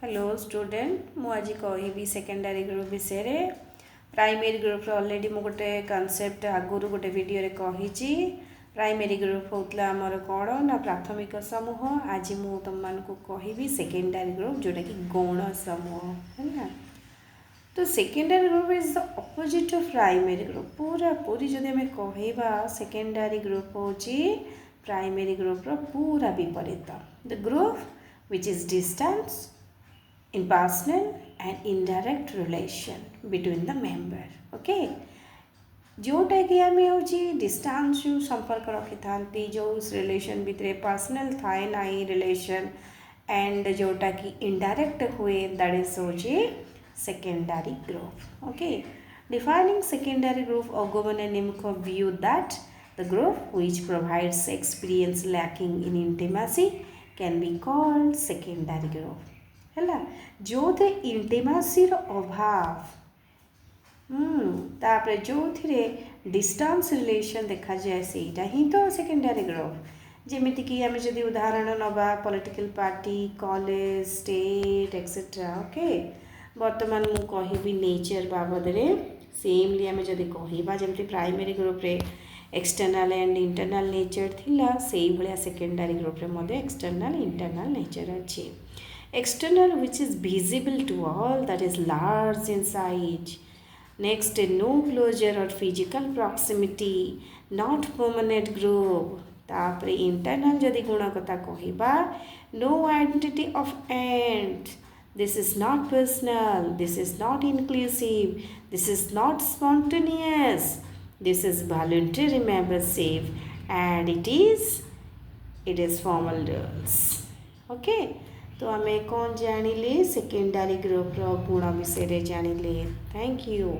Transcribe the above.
Hello student मु आज कहि सेकेंडरी ग्रुप विषय रे प्राइमरी ग्रुप ऑलरेडी मु गोटे कॉन्सेप्ट आगुरु गोटे वीडियो रे कहिची प्राइमरी ग्रुप होतला हमर कोन ना प्राथमिक समूह आज मु तुम मान को कहिबी सेकेंडरी ग्रुप जोटा कि गौण समूह है ना। तो secondary group is the opposite of primary group पूरा पूरी जदि हमें कहबा सेकेंडरी ग्रुप होची प्राइमरी ग्रुप रो पूरा विपरीत the group which is distance impersonal and indirect relation between the member okay जोटा कि आम हूँ डिस्टेंस जो संपर्क रखी था जो रिलेशन भितर पर्सनल थाए ना रिलेशन एंड जोटा कि इनडायरेक्ट हुए दैट इज हूँ secondary group okay defining secondary group अगोमने निम्क view that the group which provides experience lacking in intimacy can be called secondary group है जो थे इंटिमेसी अभाव तापर जो थे डिस्टेंस रिलेशन देखा जाए सेटा ही तो सेकेंडरी ग्रुप जेमिति कि आम जदि उदाहरण नवा political party college state etcetera okay वर्तमान मु कहिबी नेचर बाबद रे सेमली आम जदि कहबा जेमिति प्राइमरी ग्रुप रे एक्सटर्नल एंड इंटरनल नेचर थिला सेई भलिया सेकेंडरी ग्रुप रे मध्ये एक्सटर्नल इंटरनल नेचर अछि external which is visible to all that is large in size next no closure or physical proximity not permanent group तापरे internal जदि गुण कथा कहिबा no identity of end this is not personal this is not inclusive this is not spontaneous this is voluntary membership and it is formal rules okay तो आमे कौन जानिले secondary group रो गुण विषय रे जानिले थैंक यू।